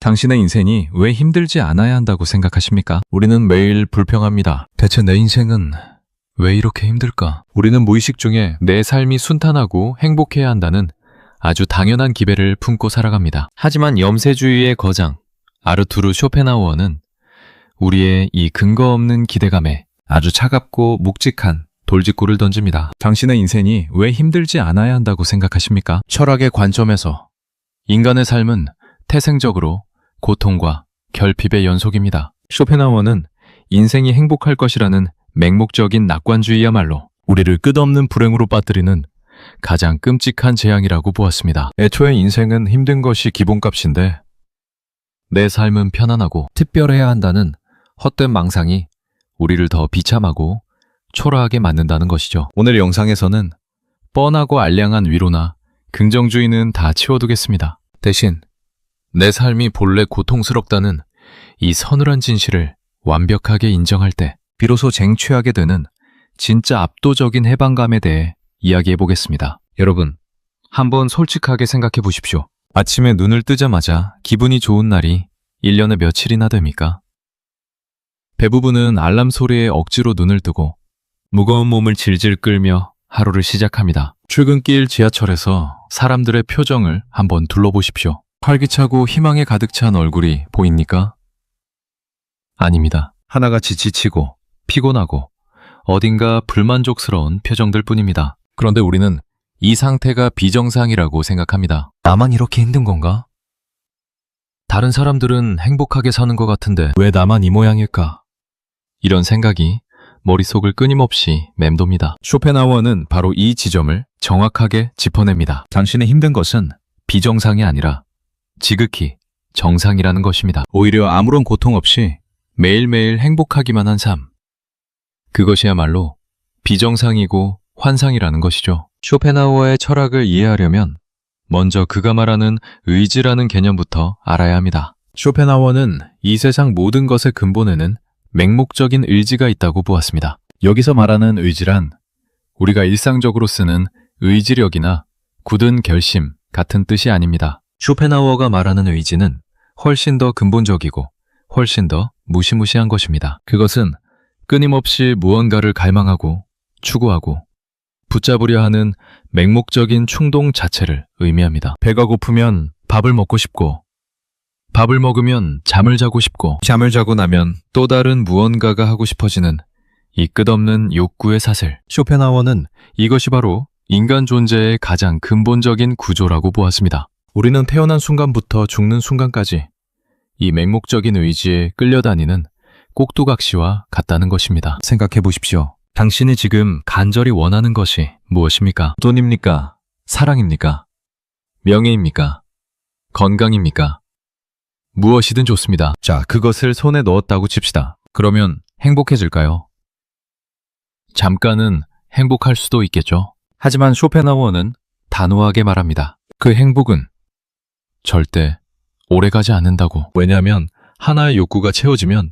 당신의 인생이 왜 힘들지 않아야 한다고 생각하십니까? 우리는 매일 불평합니다. 대체 내 인생은 왜 이렇게 힘들까? 우리는 무의식 중에 내 삶이 순탄하고 행복해야 한다는 아주 당연한 기배를 품고 살아갑니다. 하지만 염세주의의 거장 아르투르 쇼펜하우어는 우리의 이 근거 없는 기대감에 아주 차갑고 묵직한 돌직구를 던집니다. 당신의 인생이 왜 힘들지 않아야 한다고 생각하십니까? 철학의 관점에서 인간의 삶은 태생적으로 고통과 결핍의 연속입니다. 쇼펜하우어는 인생이 행복할 것이라는 맹목적인 낙관주의야말로 우리를 끝없는 불행으로 빠뜨리는 가장 끔찍한 재앙이라고 보았습니다. 애초에 인생은 힘든 것이 기본값인데 내 삶은 편안하고 특별해야 한다는 헛된 망상이 우리를 더 비참하고 초라하게 만든다는 것이죠. 오늘 영상에서는 뻔하고 알량한 위로나 긍정주의는 다 치워두겠습니다. 대신 내 삶이 본래 고통스럽다는 이 서늘한 진실을 완벽하게 인정할 때 비로소 쟁취하게 되는 진짜 압도적인 해방감에 대해 이야기해 보겠습니다. 여러분, 한번 솔직하게 생각해 보십시오. 아침에 눈을 뜨자마자 기분이 좋은 날이 1년에 며칠이나 됩니까? 대부분은 알람 소리에 억지로 눈을 뜨고 무거운 몸을 질질 끌며 하루를 시작합니다. 출근길 지하철에서 사람들의 표정을 한번 둘러보십시오. 활기차고 희망에 가득 찬 얼굴이 보입니까? 아닙니다. 하나같이 지치고 피곤하고 어딘가 불만족스러운 표정들 뿐입니다. 그런데 우리는 이 상태가 비정상이라고 생각합니다. 나만 이렇게 힘든 건가? 다른 사람들은 행복하게 사는 것 같은데 왜 나만 이 모양일까? 이런 생각이 머릿속을 끊임없이 맴돕니다. 쇼펜하우어는 바로 이 지점을 정확하게 짚어냅니다. 당신의 힘든 것은 비정상이 아니라 지극히 정상이라는 것입니다. 오히려 아무런 고통 없이 매일매일 행복하기만 한 삶. 그것이야말로 비정상이고 환상이라는 것이죠. 쇼펜하우어의 철학을 이해하려면 먼저 그가 말하는 의지라는 개념부터 알아야 합니다. 쇼펜하우어는 이 세상 모든 것의 근본에는 맹목적인 의지가 있다고 보았습니다. 여기서 말하는 의지란 우리가 일상적으로 쓰는 의지력이나 굳은 결심 같은 뜻이 아닙니다. 쇼펜하우어가 말하는 의지는 훨씬 더 근본적이고 훨씬 더 무시무시한 것입니다. 그것은 끊임없이 무언가를 갈망하고 추구하고 붙잡으려 하는 맹목적인 충동 자체를 의미합니다. 배가 고프면 밥을 먹고 싶고 밥을 먹으면 잠을 자고 싶고 잠을 자고 나면 또 다른 무언가가 하고 싶어지는 이 끝없는 욕구의 사슬. 쇼펜하우어는 이것이 바로 인간 존재의 가장 근본적인 구조라고 보았습니다. 우리는 태어난 순간부터 죽는 순간까지 이 맹목적인 의지에 끌려다니는 꼭두각시와 같다는 것입니다. 생각해 보십시오. 당신이 지금 간절히 원하는 것이 무엇입니까? 돈입니까? 사랑입니까? 명예입니까? 건강입니까? 무엇이든 좋습니다. 자, 그것을 손에 넣었다고 칩시다. 그러면 행복해질까요? 잠깐은 행복할 수도 있겠죠. 하지만 쇼펜하우어는 단호하게 말합니다. 그 행복은 절대 오래가지 않는다고. 왜냐하면 하나의 욕구가 채워지면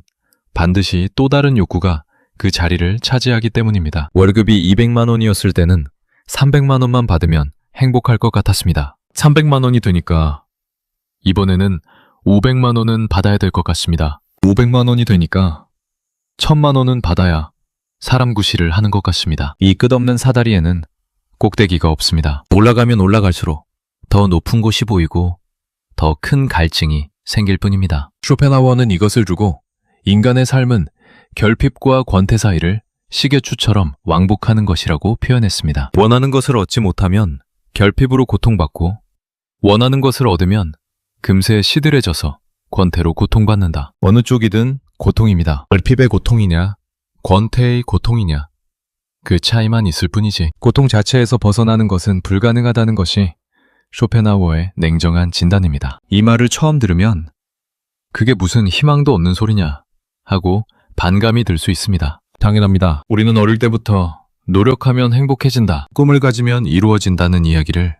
반드시 또 다른 욕구가 그 자리를 차지하기 때문입니다. 월급이 200만 원이었을 때는 300만 원만 받으면 행복할 것 같았습니다. 300만 원이 되니까 이번에는 500만 원은 받아야 될 것 같습니다. 500만 원이 되니까 1000만 원은 받아야 사람 구실을 하는 것 같습니다. 이 끝없는 사다리에는 꼭대기가 없습니다. 올라가면 올라갈수록 더 높은 곳이 보이고 더 큰 갈증이 생길 뿐입니다. 쇼펜하우어는 이것을 두고 인간의 삶은 결핍과 권태 사이를 시계추처럼 왕복하는 것이라고 표현했습니다. 원하는 것을 얻지 못하면 결핍으로 고통받고 원하는 것을 얻으면 금세 시들해져서 권태로 고통받는다. 어느 쪽이든 고통입니다. 결핍의 고통이냐, 권태의 고통이냐, 그 차이만 있을 뿐이지. 고통 자체에서 벗어나는 것은 불가능하다는 것이 쇼펜하우어의 냉정한 진단입니다. 이 말을 처음 들으면 그게 무슨 희망도 없는 소리냐 하고 반감이 들 수 있습니다. 당연합니다. 우리는 어릴 때부터 노력하면 행복해진다, 꿈을 가지면 이루어진다는 이야기를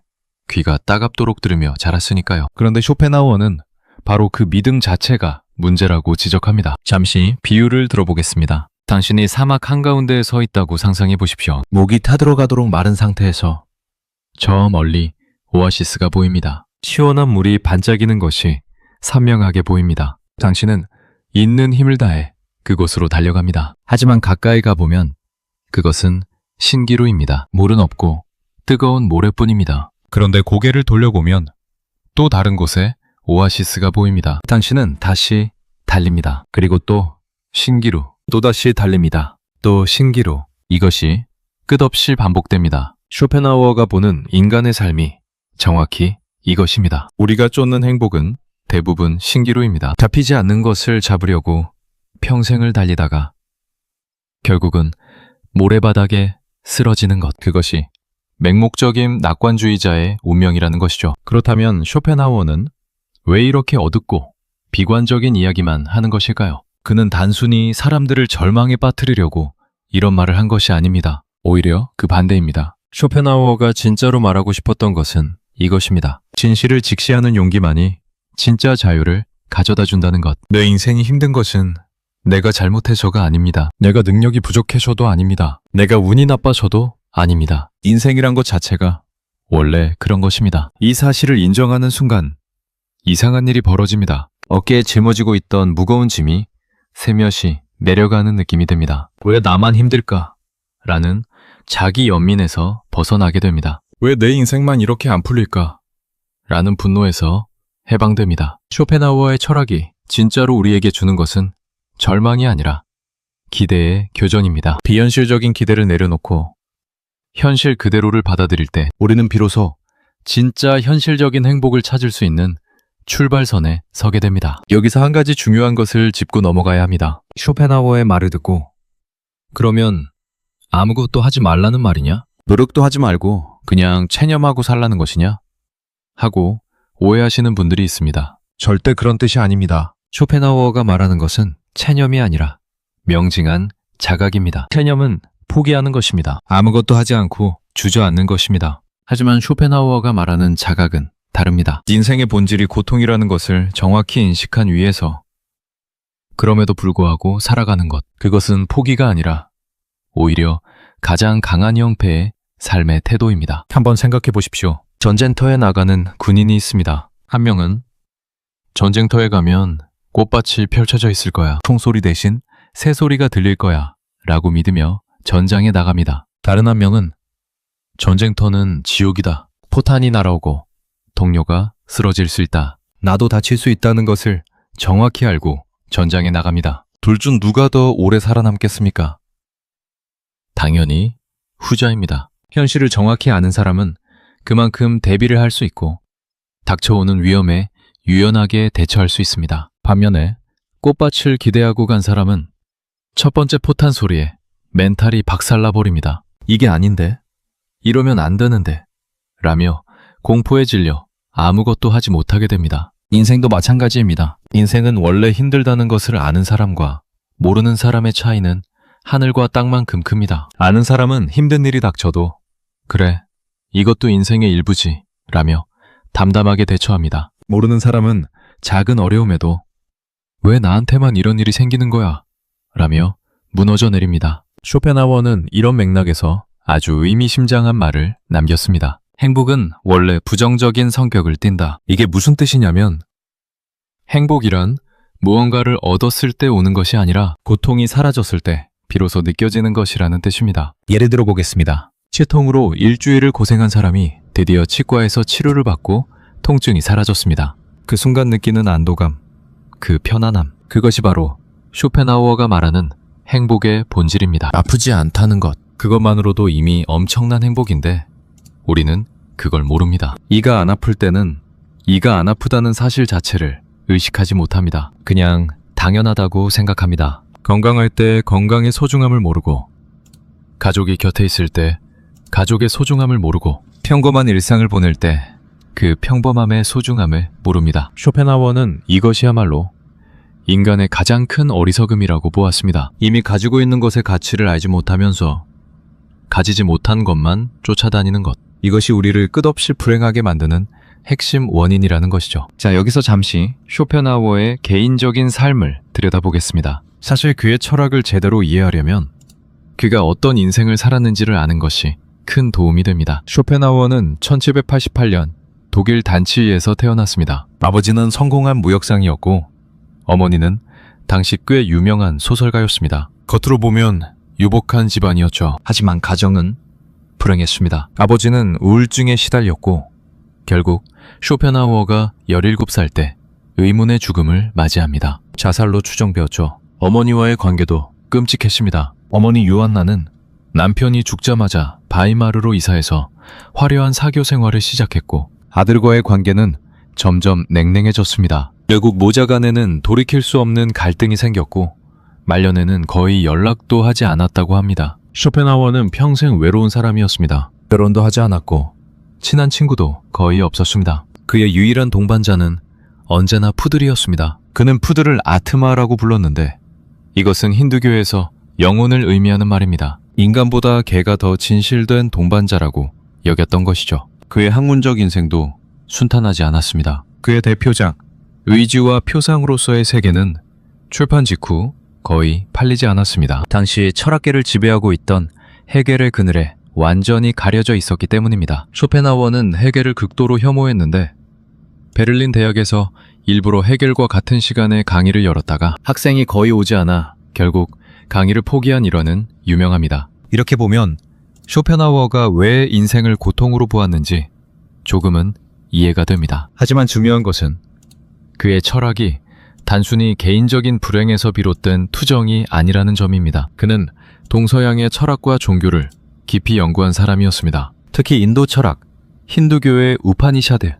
귀가 따갑도록 들으며 자랐으니까요. 그런데 쇼펜하우어는 바로 그 믿음 자체가 문제라고 지적합니다. 잠시 비유를 들어보겠습니다. 당신이 사막 한가운데에 서 있다고 상상해 보십시오. 목이 타들어가도록 마른 상태에서 저 멀리 오아시스가 보입니다. 시원한 물이 반짝이는 것이 선명하게 보입니다. 당신은 있는 힘을 다해 그곳으로 달려갑니다. 하지만 가까이 가보면 그것은 신기루입니다. 물은 없고 뜨거운 모래뿐입니다. 그런데 고개를 돌려보면 또 다른 곳에 오아시스가 보입니다. 당신은 다시 달립니다. 그리고 또 신기루, 또다시 달립니다. 또 신기루. 이것이 끝없이 반복됩니다. 쇼펜하우어가 보는 인간의 삶이 정확히 이것입니다. 우리가 쫓는 행복은 대부분 신기루입니다. 잡히지 않는 것을 잡으려고 평생을 달리다가 결국은 모래바닥에 쓰러지는 것. 그것이 맹목적인 낙관주의자의 운명이라는 것이죠. 그렇다면 쇼펜하우어는 왜 이렇게 어둡고 비관적인 이야기만 하는 것일까요? 그는 단순히 사람들을 절망에 빠뜨리려고 이런 말을 한 것이 아닙니다. 오히려 그 반대입니다. 쇼펜하우어가 진짜로 말하고 싶었던 것은 이것입니다. 진실을 직시하는 용기만이 진짜 자유를 가져다 준다는 것. 내 인생이 힘든 것은 내가 잘못해서가 아닙니다. 내가 능력이 부족해서도 아닙니다. 내가 운이 나빠서도 아닙니다. 인생이란 것 자체가 원래 그런 것입니다. 이 사실을 인정하는 순간 이상한 일이 벌어집니다. 어깨에 짊어지고 있던 무거운 짐이 세며시 내려가는 느낌이 듭니다. 왜 나만 힘들까? 라는 자기 연민에서 벗어나게 됩니다. 왜 내 인생만 이렇게 안 풀릴까? 라는 분노에서 해방됩니다. 쇼펜하우어의 철학이 진짜로 우리에게 주는 것은 절망이 아니라 기대의 교전입니다. 비현실적인 기대를 내려놓고 현실 그대로를 받아들일 때 우리는 비로소 진짜 현실적인 행복을 찾을 수 있는 출발선에 서게 됩니다. 여기서 한 가지 중요한 것을 짚고 넘어가야 합니다. 쇼펜하우어의 말을 듣고 그러면 아무것도 하지 말라는 말이냐? 노력도 하지 말고 그냥 체념하고 살라는 것이냐? 하고 오해하시는 분들이 있습니다. 절대 그런 뜻이 아닙니다. 쇼펜하우어가 말하는 것은 체념이 아니라 명징한 자각입니다. 체념은 포기하는 것입니다. 아무것도 하지 않고 주저앉는 것입니다. 하지만 쇼펜하우어가 말하는 자각은 다릅니다. 인생의 본질이 고통이라는 것을 정확히 인식한 위에서 그럼에도 불구하고 살아가는 것. 그것은 포기가 아니라 오히려 가장 강한 형태의 삶의 태도입니다. 한번 생각해 보십시오. 전쟁터에 나가는 군인이 있습니다. 한 명은 전쟁터에 가면 꽃밭이 펼쳐져 있을 거야. 총소리 대신 새소리가 들릴 거야. 라고 믿으며 전장에 나갑니다. 다른 한 명은 전쟁터는 지옥이다. 포탄이 날아오고 동료가 쓰러질 수 있다. 나도 다칠 수 있다는 것을 정확히 알고 전장에 나갑니다. 둘 중 누가 더 오래 살아남겠습니까? 당연히 후자입니다. 현실을 정확히 아는 사람은 그만큼 대비를 할 수 있고 닥쳐오는 위험에 유연하게 대처할 수 있습니다. 반면에 꽃밭을 기대하고 간 사람은 첫 번째 포탄 소리에 멘탈이 박살나버립니다. 이게 아닌데? 이러면 안 되는데? 라며 공포에 질려 아무것도 하지 못하게 됩니다. 인생도 마찬가지입니다. 인생은 원래 힘들다는 것을 아는 사람과 모르는 사람의 차이는 하늘과 땅만큼 큽니다. 아는 사람은 힘든 일이 닥쳐도 그래, 이것도 인생의 일부지 라며 담담하게 대처합니다. 모르는 사람은 작은 어려움에도 왜 나한테만 이런 일이 생기는 거야? 라며 무너져 내립니다. 쇼펜하우어는 이런 맥락에서 아주 의미심장한 말을 남겼습니다. 행복은 원래 부정적인 성격을 띈다. 이게 무슨 뜻이냐면 행복이란 무언가를 얻었을 때 오는 것이 아니라 고통이 사라졌을 때 비로소 느껴지는 것이라는 뜻입니다. 예를 들어 보겠습니다. 치통으로 일주일을 고생한 사람이 드디어 치과에서 치료를 받고 통증이 사라졌습니다. 그 순간 느끼는 안도감, 그 편안함, 그것이 바로 쇼펜하우어가 말하는 행복의 본질입니다. 아프지 않다는 것, 그것만으로도 이미 엄청난 행복인데 우리는 그걸 모릅니다. 이가 안 아플 때는 이가 안 아프다는 사실 자체를 의식하지 못합니다. 그냥 당연하다고 생각합니다. 건강할 때 건강의 소중함을 모르고 가족이 곁에 있을 때 가족의 소중함을 모르고 평범한 일상을 보낼 때 그 평범함의 소중함을 모릅니다. 쇼펜하우어는 이것이야말로 인간의 가장 큰 어리석음이라고 보았습니다. 이미 가지고 있는 것의 가치를 알지 못하면서 가지지 못한 것만 쫓아다니는 것. 이것이 우리를 끝없이 불행하게 만드는 핵심 원인이라는 것이죠. 자, 여기서 잠시 쇼펜하우어의 개인적인 삶을 들여다보겠습니다. 사실 그의 철학을 제대로 이해하려면 그가 어떤 인생을 살았는지를 아는 것이 큰 도움이 됩니다. 쇼펜하우어는 1788년 독일 단치에서 태어났습니다. 아버지는 성공한 무역상이었고 어머니는 당시 꽤 유명한 소설가였습니다. 겉으로 보면 유복한 집안이었죠. 하지만 가정은 불행했습니다. 아버지는 우울증에 시달렸고 결국 쇼펜하우어가 17살 때 의문의 죽음을 맞이합니다. 자살로 추정되었죠. 어머니와의 관계도 끔찍했습니다. 어머니 요한나는 남편이 죽자마자 바이마르로 이사해서 화려한 사교 생활을 시작했고 아들과의 관계는 점점 냉랭해졌습니다. 결국 모자 간에는 돌이킬 수 없는 갈등이 생겼고 말년에는 거의 연락도 하지 않았다고 합니다. 쇼펜하우어는 평생 외로운 사람이었습니다. 결혼도 하지 않았고 친한 친구도 거의 없었습니다. 그의 유일한 동반자는 언제나 푸들이었습니다. 그는 푸들을 아트마라고 불렀는데 이것은 힌두교에서 영혼을 의미하는 말입니다. 인간보다 개가 더 진실된 동반자라고 여겼던 것이죠. 그의 학문적 인생도 순탄하지 않았습니다. 그의 대표작 의지와 표상으로서의 세계는 출판 직후 거의 팔리지 않았습니다. 당시 철학계를 지배하고 있던 헤겔의 그늘에 완전히 가려져 있었기 때문입니다. 쇼펜하우어는 헤겔을 극도로 혐오했는데 베를린 대학에서 일부러 헤겔과 같은 시간에 강의를 열었다가 학생이 거의 오지 않아 결국 강의를 포기한 일화는 유명합니다. 이렇게 보면 쇼펜하우어가 왜 인생을 고통으로 보았는지 조금은 이해가 됩니다. 하지만 중요한 것은 그의 철학이 단순히 개인적인 불행에서 비롯된 투정이 아니라는 점입니다. 그는 동서양의 철학과 종교를 깊이 연구한 사람이었습니다. 특히 인도 철학, 힌두교의 우파니샤드,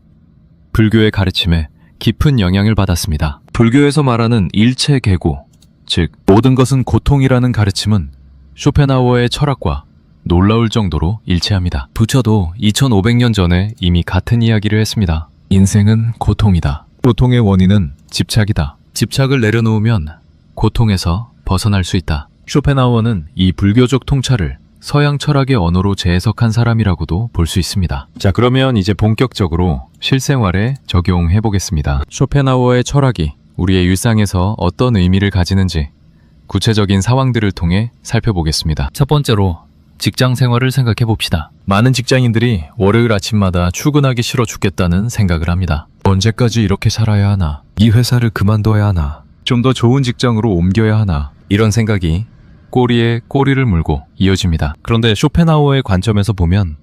불교의 가르침에 깊은 영향을 받았습니다. 불교에서 말하는 일체계고, 즉 모든 것은 고통이라는 가르침은 쇼펜하우어의 철학과 놀라울 정도로 일치합니다. 부처도 2500년 전에 이미 같은 이야기를 했습니다. 인생은 고통이다. 고통의 원인은 집착이다. 집착을 내려놓으면 고통에서 벗어날 수 있다. 쇼펜하우어는 이 불교적 통찰을 서양 철학의 언어로 재해석한 사람이라고도 볼 수 있습니다. 자, 그러면 이제 본격적으로 실생활에 적용해 보겠습니다. 쇼펜하우어의 철학이 우리의 일상에서 어떤 의미를 가지는지 구체적인 상황들을 통해 살펴보겠습니다. 첫 번째로 직장 생활을 생각해 봅시다. 많은 직장인들이 월요일 아침마다 출근하기 싫어 죽겠다는 생각을 합니다. 언제까지 이렇게 살아야 하나? 이 회사를 그만둬야 하나? 좀 더 좋은 직장으로 옮겨야 하나? 이런 생각이 꼬리에 꼬리를 물고 이어집니다. 그런데 쇼펜하우어의 관점에서 보면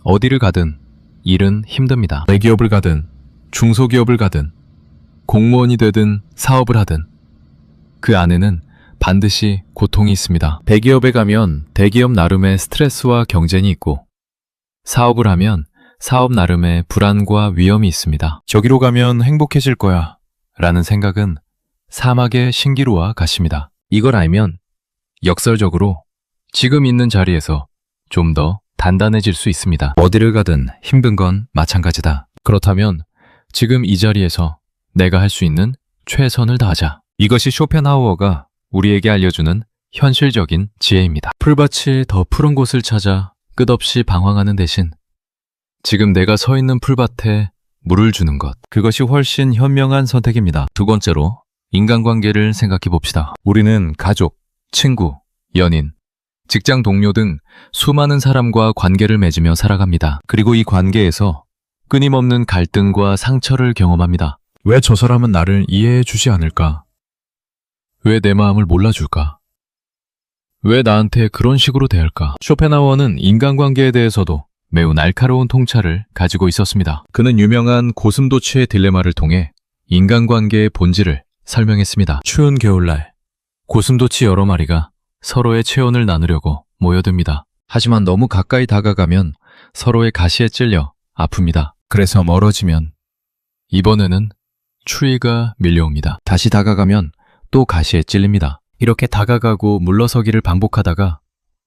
어디를 가든 일은 힘듭니다. 대기업을 가든 중소기업을 가든 공무원이 되든 사업을 하든 그 안에는 반드시 고통이 있습니다. 대기업에 가면 대기업 나름의 스트레스와 경쟁이 있고 사업을 하면 사업 나름의 불안과 위험이 있습니다. 저기로 가면 행복해질 거야 라는 생각은 사막의 신기루와 같습니다. 이걸 알면 역설적으로 지금 있는 자리에서 좀 더 단단해질 수 있습니다. 어디를 가든 힘든 건 마찬가지다. 그렇다면 지금 이 자리에서 내가 할 수 있는 최선을 다하자. 이것이 쇼펜하우어가 우리에게 알려주는 현실적인 지혜입니다. 풀밭이 더 푸른 곳을 찾아 끝없이 방황하는 대신 지금 내가 서 있는 풀밭에 물을 주는 것, 그것이 훨씬 현명한 선택입니다. 두 번째로 인간관계를 생각해 봅시다. 우리는 가족, 친구, 연인, 직장 동료 등 수많은 사람과 관계를 맺으며 살아갑니다. 그리고 이 관계에서 끊임없는 갈등과 상처를 경험합니다. 왜 저 사람은 나를 이해해 주지 않을까? 왜 내 마음을 몰라줄까? 왜 나한테 그런 식으로 대할까? 쇼펜하우어는 인간관계에 대해서도 매우 날카로운 통찰을 가지고 있었습니다. 그는 유명한 고슴도치의 딜레마를 통해 인간관계의 본질을 설명했습니다. 추운 겨울날, 고슴도치 여러 마리가 서로의 체온을 나누려고 모여듭니다. 하지만 너무 가까이 다가가면 서로의 가시에 찔려 아픕니다. 그래서 멀어지면 이번에는 추위가 밀려옵니다. 다시 다가가면 또 가시에 찔립니다. 이렇게 다가가고 물러서기를 반복하다가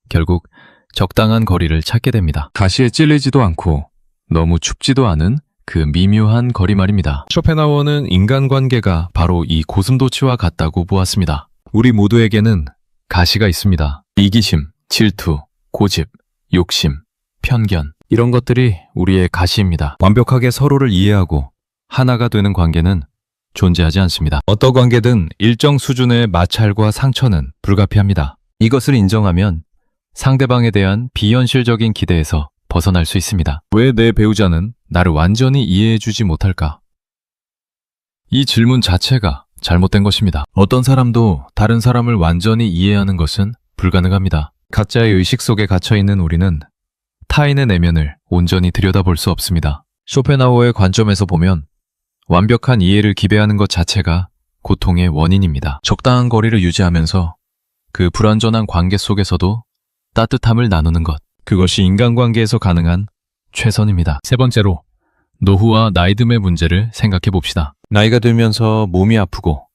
결국 적당한 거리를 찾게 됩니다. 가시에 찔리지도 않고 너무 춥지도 않은 그 미묘한 거리 말입니다. 쇼펜하우어는 인간관계가 바로 이 고슴도치와 같다고 보았습니다. 우리 모두에게는 가시가 있습니다. 이기심, 질투, 고집, 욕심, 편견, 이런 것들이 우리의 가시입니다. 완벽하게 서로를 이해하고 하나가 되는 관계는 존재하지 않습니다. 어떤 관계든 일정 수준의 마찰과 상처는 불가피합니다. 이것을 인정하면 상대방에 대한 비현실적인 기대에서 벗어날 수 있습니다. 왜 내 배우자는 나를 완전히 이해해주지 못할까? 이 질문 자체가 잘못된 것입니다. 어떤 사람도 다른 사람을 완전히 이해하는 것은 불가능합니다. 각자의 의식 속에 갇혀있는 우리는 타인의 내면을 온전히 들여다볼 수 없습니다. 쇼펜하우어의 관점에서 보면 완벽한 이해를 기대하는 것 자체가 고통의 원인입니다. 적당한 거리를 유지하면서 그 불완전한 관계 속에서도 따뜻함을 나누는 것, 그것이 인간관계에서 가능한 최선입니다. 세 번째로, 노후와 나이듦의 문제를 생각해 봅시다. 나이가 들면서 몸이 아프고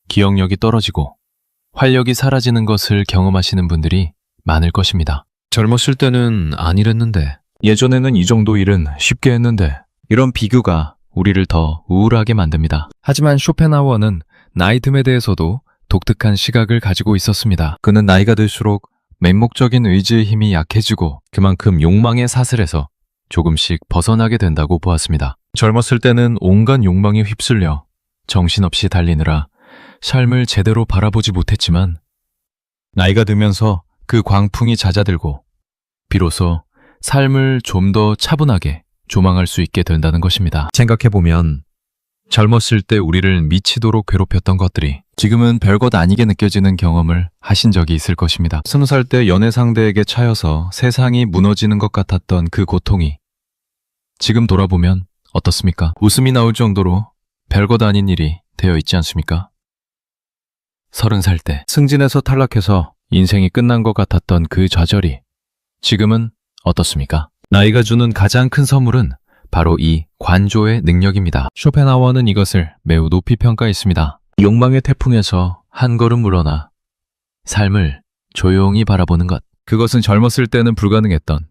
기억력이 떨어지고 활력이 사라지는 것을 경험하시는 분들이 많을 것입니다. 젊었을 때는 안 이랬는데, 예전에는 이 정도 일은 쉽게 했는데, 이런 비교가 우리를 더 우울하게 만듭니다. 하지만 쇼펜하우어는 나이듦에 대해서도 독특한 시각을 가지고 있었습니다. 그는 나이가 들수록 맹목적인 의지의 힘이 약해지고 그만큼 욕망의 사슬에서 조금씩 벗어나게 된다고 보았습니다. 젊었을 때는 온갖 욕망에 휩쓸려 정신없이 달리느라 삶을 제대로 바라보지 못했지만 나이가 들면서 그 광풍이 잦아들고 비로소 삶을 좀 더 차분하게 조망할 수 있게 된다는 것입니다. 생각해보면 젊었을 때 우리를 미치도록 괴롭혔던 것들이 지금은 별것 아니게 느껴지는 경험을 하신 적이 있을 것입니다. 20살 때 연애 상대에게 차여서 세상이 무너지는 것 같았던 그 고통이 지금 돌아보면 어떻습니까? 웃음이 나올 정도로 별것 아닌 일이 되어 있지 않습니까? 30살 때 승진에서 탈락해서 인생이 끝난 것 같았던 그 좌절이 지금은 어떻습니까? 나이가 주는 가장 큰 선물은 바로 이 관조의 능력입니다. 쇼펜하우어는 이것을 매우 높이 평가했습니다. 욕망의 태풍에서 한 걸음 물러나 삶을 조용히 바라보는 것. 그것은 젊었을 때는 불가능했던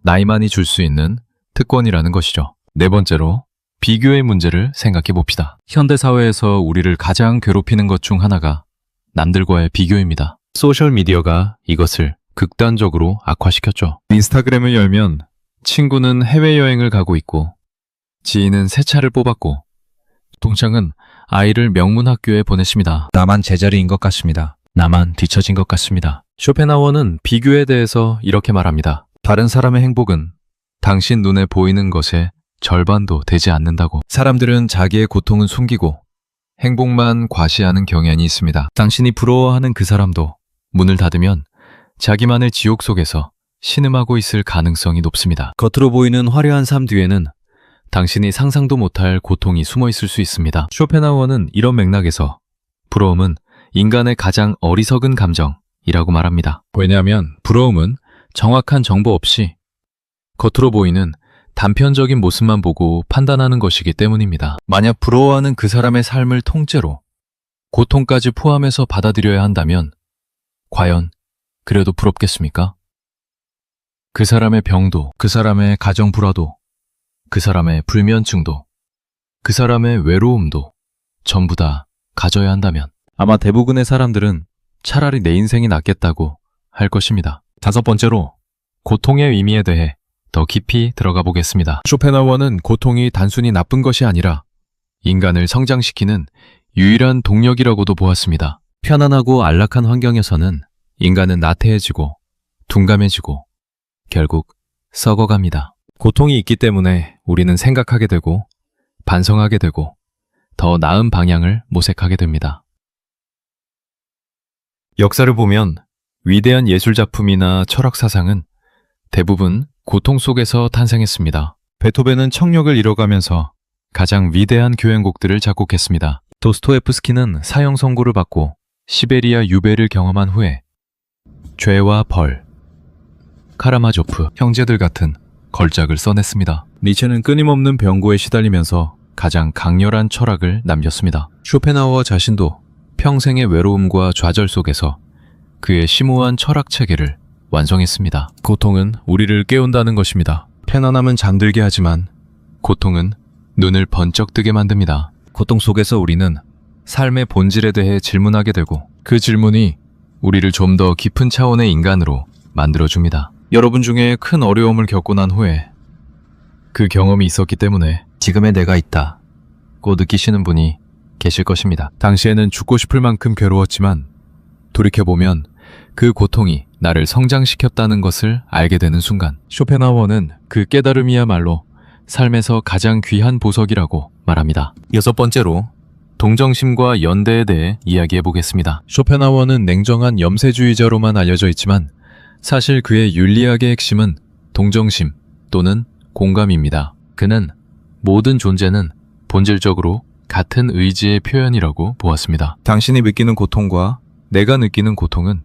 나이만이 줄 수 있는 특권이라는 것이죠. 네 번째로, 비교의 문제를 생각해 봅시다. 현대사회에서 우리를 가장 괴롭히는 것 중 하나가 남들과의 비교입니다. 소셜미디어가 이것을 극단적으로 악화시켰죠. 인스타그램을 열면 친구는 해외여행을 가고 있고 지인은 새 차를 뽑았고 동창은 아이를 명문학교에 보냈습니다. 나만 제자리인 것 같습니다. 나만 뒤처진 것 같습니다. 쇼펜하우어는 비교에 대해서 이렇게 말합니다. 다른 사람의 행복은 당신 눈에 보이는 것의 절반도 되지 않는다고. 사람들은 자기의 고통은 숨기고 행복만 과시하는 경향이 있습니다. 당신이 부러워하는 그 사람도 문을 닫으면 자기만의 지옥 속에서 신음하고 있을 가능성이 높습니다. 겉으로 보이는 화려한 삶 뒤에는 당신이 상상도 못할 고통이 숨어 있을 수 있습니다. 쇼펜하우어는 이런 맥락에서 부러움은 인간의 가장 어리석은 감정이라고 말합니다. 왜냐하면 부러움은 정확한 정보 없이 겉으로 보이는 단편적인 모습만 보고 판단하는 것이기 때문입니다. 만약 부러워하는 그 사람의 삶을 통째로 고통까지 포함해서 받아들여야 한다면 과연 그래도 부럽겠습니까? 그 사람의 병도, 그 사람의 가정 불화도, 그 사람의 불면증도, 그 사람의 외로움도 전부 다 가져야 한다면 아마 대부분의 사람들은 차라리 내 인생이 낫겠다고 할 것입니다. 다섯 번째로, 고통의 의미에 대해 더 깊이 들어가 보겠습니다. 쇼펜하우어는 고통이 단순히 나쁜 것이 아니라 인간을 성장시키는 유일한 동력이라고도 보았습니다. 편안하고 안락한 환경에서는 인간은 나태해지고 둔감해지고 결국 썩어갑니다. 고통이 있기 때문에 우리는 생각하게 되고 반성하게 되고 더 나은 방향을 모색하게 됩니다. 역사를 보면 위대한 예술작품이나 철학사상은 대부분 고통 속에서 탄생했습니다. 베토벤은 청력을 잃어가면서 가장 위대한 교향곡들을 작곡했습니다. 도스토옙스키는 사형 선고를 받고 시베리아 유배를 경험한 후에 죄와 벌, 카라마조프, 형제들 같은 걸작을 써냈습니다. 니체는 끊임없는 병고에 시달리면서 가장 강렬한 철학을 남겼습니다. 쇼펜하우어 자신도 평생의 외로움과 좌절 속에서 그의 심오한 철학 체계를 완성했습니다. 고통은 우리를 깨운다는 것입니다. 편안함은 잠들게 하지만 고통은 눈을 번쩍 뜨게 만듭니다. 고통 속에서 우리는 삶의 본질에 대해 질문하게 되고 그 질문이 우리를 좀 더 깊은 차원의 인간으로 만들어줍니다. 여러분 중에 큰 어려움을 겪고 난 후에 그 경험이 있었기 때문에 지금의 내가 있다고 느끼시는 분이 계실 것입니다. 당시에는 죽고 싶을 만큼 괴로웠지만 돌이켜보면 그 고통이 나를 성장시켰다는 것을 알게 되는 순간, 쇼펜하우어는 그 깨달음이야말로 삶에서 가장 귀한 보석이라고 말합니다. 여섯 번째로 동정심과 연대에 대해 이야기해 보겠습니다. 쇼펜하우어는 냉정한 염세주의자로만 알려져 있지만 사실 그의 윤리학의 핵심은 동정심 또는 공감입니다. 그는 모든 존재는 본질적으로 같은 의지의 표현이라고 보았습니다. 당신이 느끼는 고통과 내가 느끼는 고통은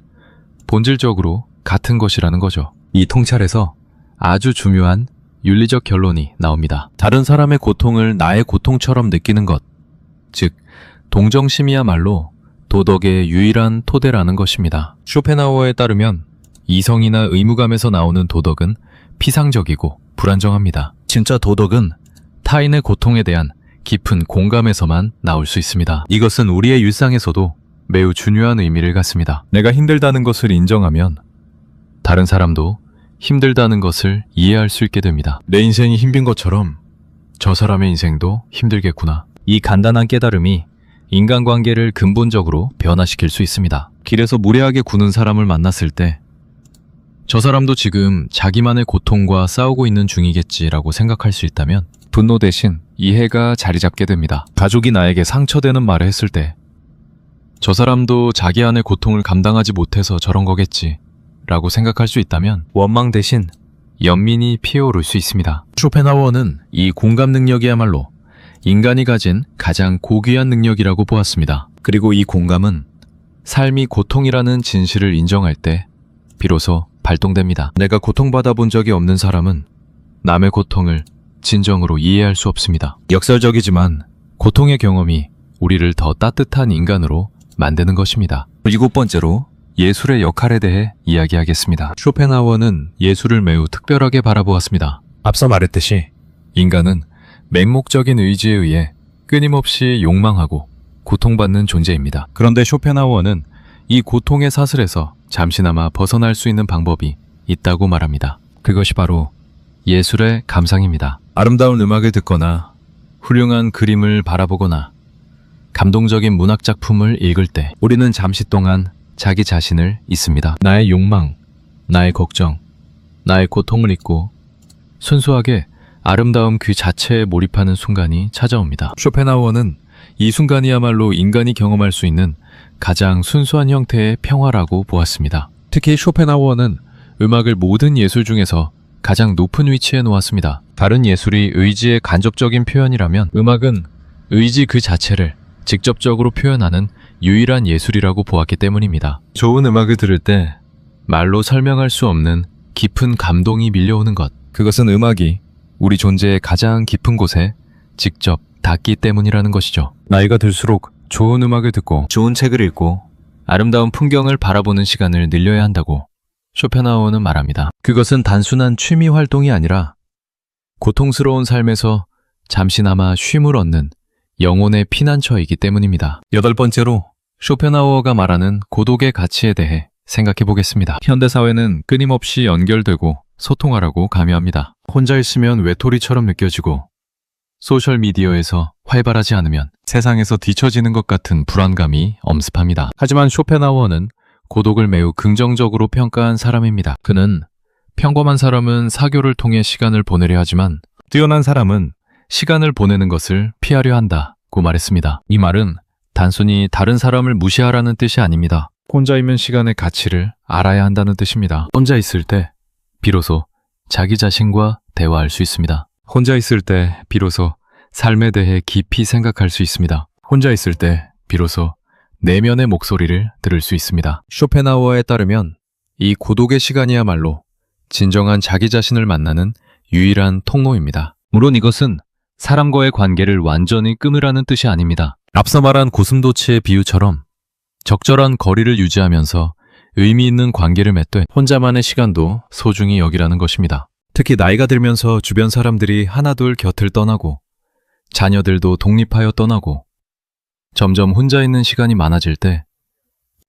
본질적으로 같은 것이라는 거죠. 이 통찰에서 아주 중요한 윤리적 결론이 나옵니다. 다른 사람의 고통을 나의 고통처럼 느끼는 것, 즉 동정심이야말로 도덕의 유일한 토대라는 것입니다. 쇼펜하우어에 따르면 이성이나 의무감에서 나오는 도덕은 피상적이고 불안정합니다. 진짜 도덕은 타인의 고통에 대한 깊은 공감에서만 나올 수 있습니다. 이것은 우리의 일상에서도 매우 중요한 의미를 갖습니다. 내가 힘들다는 것을 인정하면 다른 사람도 힘들다는 것을 이해할 수 있게 됩니다. 내 인생이 힘든 것처럼 저 사람의 인생도 힘들겠구나. 이 간단한 깨달음이 인간관계를 근본적으로 변화시킬 수 있습니다. 길에서 무례하게 구는 사람을 만났을 때 저 사람도 지금 자기만의 고통과 싸우고 있는 중이겠지라고 생각할 수 있다면 분노 대신 이해가 자리 잡게 됩니다. 가족이 나에게 상처되는 말을 했을 때 저 사람도 자기 안의 고통을 감당하지 못해서 저런 거겠지 라고 생각할 수 있다면 원망 대신 연민이 피어오를 수 있습니다. 쇼펜하우어는 이 공감 능력이야말로 인간이 가진 가장 고귀한 능력이라고 보았습니다. 그리고 이 공감은 삶이 고통이라는 진실을 인정할 때 비로소 발동됩니다. 내가 고통받아 본 적이 없는 사람은 남의 고통을 진정으로 이해할 수 없습니다. 역설적이지만 고통의 경험이 우리를 더 따뜻한 인간으로 만드는 것입니다. 일곱 번째로 예술의 역할에 대해 이야기하겠습니다. 쇼펜하우어는 예술을 매우 특별하게 바라보았습니다. 앞서 말했듯이 인간은 맹목적인 의지에 의해 끊임없이 욕망하고 고통받는 존재입니다. 그런데 쇼펜하우어는 이 고통의 사슬에서 잠시나마 벗어날 수 있는 방법이 있다고 말합니다. 그것이 바로 예술의 감상입니다. 아름다운 음악을 듣거나 훌륭한 그림을 바라보거나 감동적인 문학작품을 읽을 때 우리는 잠시 동안 자기 자신을 잊습니다. 나의 욕망, 나의 걱정, 나의 고통을 잊고 순수하게 아름다움 그 자체에 몰입하는 순간이 찾아옵니다. 쇼펜하우어는 이 순간이야말로 인간이 경험할 수 있는 가장 순수한 형태의 평화라고 보았습니다. 특히 쇼펜하우어는 음악을 모든 예술 중에서 가장 높은 위치에 놓았습니다. 다른 예술이 의지의 간접적인 표현이라면 음악은 의지 그 자체를 직접적으로 표현하는 유일한 예술이라고 보았기 때문입니다. 좋은 음악을 들을 때 말로 설명할 수 없는 깊은 감동이 밀려오는 것, 그것은 음악이 우리 존재의 가장 깊은 곳에 직접 닿기 때문이라는 것이죠. 나이가 들수록 좋은 음악을 듣고 좋은 책을 읽고 아름다운 풍경을 바라보는 시간을 늘려야 한다고 쇼펜하우어는 말합니다. 그것은 단순한 취미 활동이 아니라 고통스러운 삶에서 잠시나마 쉼을 얻는 영혼의 피난처이기 때문입니다. 여덟 번째로 쇼펜하우어가 말하는 고독의 가치에 대해 생각해 보겠습니다. 현대사회는 끊임없이 연결되고 소통하라고 강요합니다. 혼자 있으면 외톨이처럼 느껴지고 소셜미디어에서 활발하지 않으면 세상에서 뒤처지는 것 같은 불안감이 엄습합니다. 하지만 쇼펜하우어는 고독을 매우 긍정적으로 평가한 사람입니다. 그는 평범한 사람은 사교를 통해 시간을 보내려 하지만 뛰어난 사람은 시간을 보내는 것을 피하려 한다고 말했습니다. 이 말은 단순히 다른 사람을 무시하라는 뜻이 아닙니다. 혼자 있는 시간의 가치를 알아야 한다는 뜻입니다. 혼자 있을 때 비로소 자기 자신과 대화할 수 있습니다. 혼자 있을 때 비로소 삶에 대해 깊이 생각할 수 있습니다. 혼자 있을 때 비로소 내면의 목소리를 들을 수 있습니다. 쇼펜하우어에 따르면 이 고독의 시간이야말로 진정한 자기 자신을 만나는 유일한 통로입니다. 물론 이것은 사람과의 관계를 완전히 끊으라는 뜻이 아닙니다. 앞서 말한 고슴도치의 비유처럼 적절한 거리를 유지하면서 의미 있는 관계를 맺되 혼자만의 시간도 소중히 여기라는 것입니다. 특히 나이가 들면서 주변 사람들이 하나둘 곁을 떠나고 자녀들도 독립하여 떠나고 점점 혼자 있는 시간이 많아질 때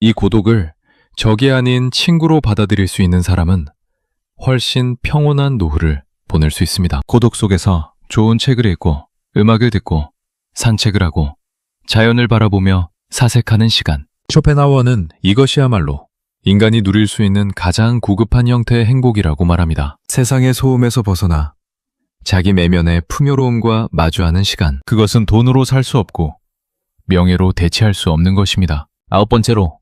이 고독을 적이 아닌 친구로 받아들일 수 있는 사람은 훨씬 평온한 노후를 보낼 수 있습니다. 고독 속에서 좋은 책을 읽고 음악을 듣고 산책을 하고 자연을 바라보며 사색하는 시간. 쇼펜하우어는 이것이야말로 인간이 누릴 수 있는 가장 고급한 형태의 행복이라고 말합니다. 세상의 소음에서 벗어나 자기 내면의 풍요로움과 마주하는 시간. 그것은 돈으로 살 수 없고 명예로 대체할 수 없는 것입니다. 9번째로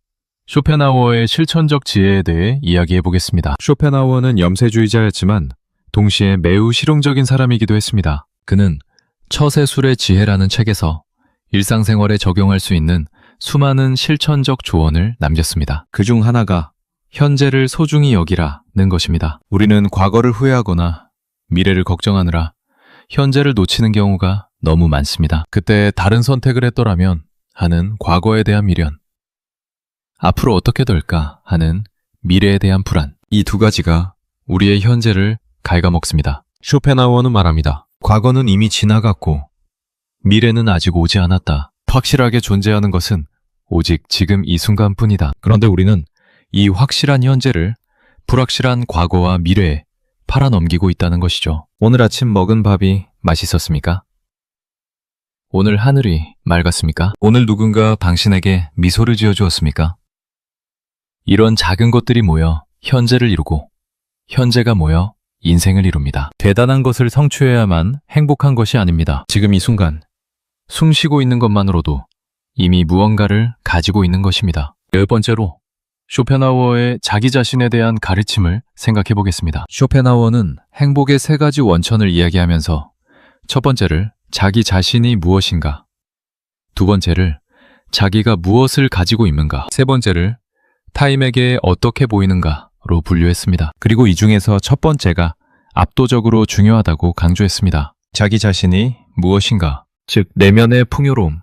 쇼펜하우어의 실천적 지혜에 대해 이야기해 보겠습니다. 쇼펜하우어는 염세주의자였지만 동시에 매우 실용적인 사람이기도 했습니다. 그는 처세술의 지혜라는 책에서 일상생활에 적용할 수 있는 수많은 실천적 조언을 남겼습니다. 그중 하나가 현재를 소중히 여기라는 것입니다. 우리는 과거를 후회하거나 미래를 걱정하느라 현재를 놓치는 경우가 너무 많습니다. 그때 다른 선택을 했더라면 하는 과거에 대한 미련, 앞으로 어떻게 될까 하는 미래에 대한 불안, 이 두 가지가 우리의 현재를 갉아먹습니다. 쇼펜하우어는 말합니다. 과거는 이미 지나갔고 미래는 아직 오지 않았다. 확실하게 존재하는 것은 오직 지금 이 순간뿐이다. 그런데 우리는 이 확실한 현재를 불확실한 과거와 미래에 팔아넘기고 있다는 것이죠. 오늘 아침 먹은 밥이 맛있었습니까? 오늘 하늘이 맑았습니까? 오늘 누군가 당신에게 미소를 지어주었습니까? 이런 작은 것들이 모여 현재를 이루고 현재가 모여 인생을 이룹니다. 대단한 것을 성취해야만 행복한 것이 아닙니다. 지금 이 순간 숨 쉬고 있는 것만으로도 이미 무언가를 가지고 있는 것입니다. 10번째로 쇼펜하우어의 자기 자신에 대한 가르침을 생각해 보겠습니다. 쇼펜하우어는 행복의 3가지 원천을 이야기하면서 첫 번째를 자기 자신이 무엇인가, 두 번째를 자기가 무엇을 가지고 있는가, 세 번째를 타인에게 어떻게 보이는가로 분류했습니다. 그리고 이 중에서 첫 번째가 압도적으로 중요하다고 강조했습니다. 자기 자신이 무엇인가, 즉 내면의 풍요로움,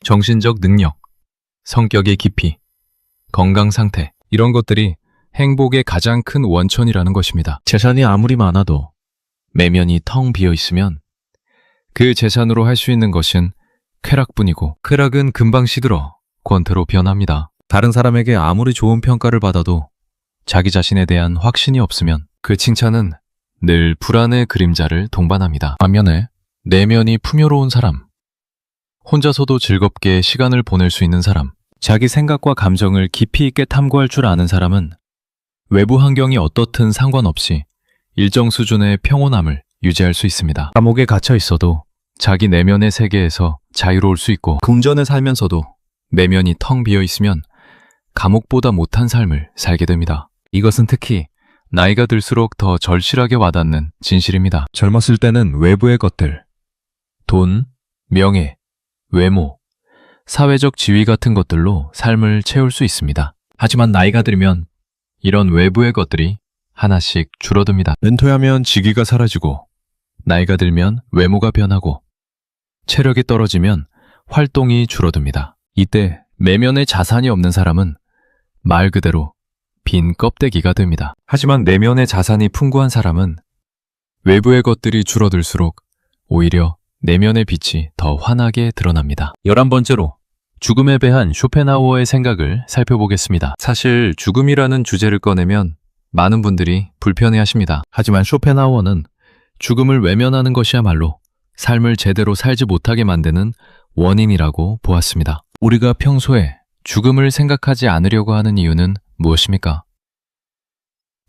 정신적 능력, 성격의 깊이, 건강 상태, 이런 것들이 행복의 가장 큰 원천이라는 것입니다. 재산이 아무리 많아도 내면이 텅 비어 있으면 그 재산으로 할 수 있는 것은 쾌락뿐이고, 쾌락은 금방 시들어 권태로 변합니다. 다른 사람에게 아무리 좋은 평가를 받아도 자기 자신에 대한 확신이 없으면 그 칭찬은 늘 불안의 그림자를 동반합니다. 반면에 내면이 풍요로운 사람, 혼자서도 즐겁게 시간을 보낼 수 있는 사람, 자기 생각과 감정을 깊이 있게 탐구할 줄 아는 사람은 외부 환경이 어떻든 상관없이 일정 수준의 평온함을 유지할 수 있습니다. 감옥에 갇혀 있어도 자기 내면의 세계에서 자유로울 수 있고, 궁전에 살면서도 내면이 텅 비어 있으면 감옥보다 못한 삶을 살게 됩니다. 이것은 특히 나이가 들수록 더 절실하게 와닿는 진실입니다. 젊었을 때는 외부의 것들, 돈, 명예, 외모, 사회적 지위 같은 것들로 삶을 채울 수 있습니다. 하지만 나이가 들면 이런 외부의 것들이 하나씩 줄어듭니다. 은퇴하면 직위가 사라지고, 나이가 들면 외모가 변하고, 체력이 떨어지면 활동이 줄어듭니다. 이때 내면의 자산이 없는 사람은 말 그대로 빈 껍데기가 됩니다. 하지만 내면의 자산이 풍부한 사람은 외부의 것들이 줄어들수록 오히려 내면의 빛이 더 환하게 드러납니다. 11번째로 죽음에 대한 쇼펜하우어의 생각을 살펴보겠습니다. 사실 죽음이라는 주제를 꺼내면 많은 분들이 불편해하십니다. 하지만 쇼펜하우어는 죽음을 외면하는 것이야말로 삶을 제대로 살지 못하게 만드는 원인이라고 보았습니다. 우리가 평소에 죽음을 생각하지 않으려고 하는 이유는 무엇입니까?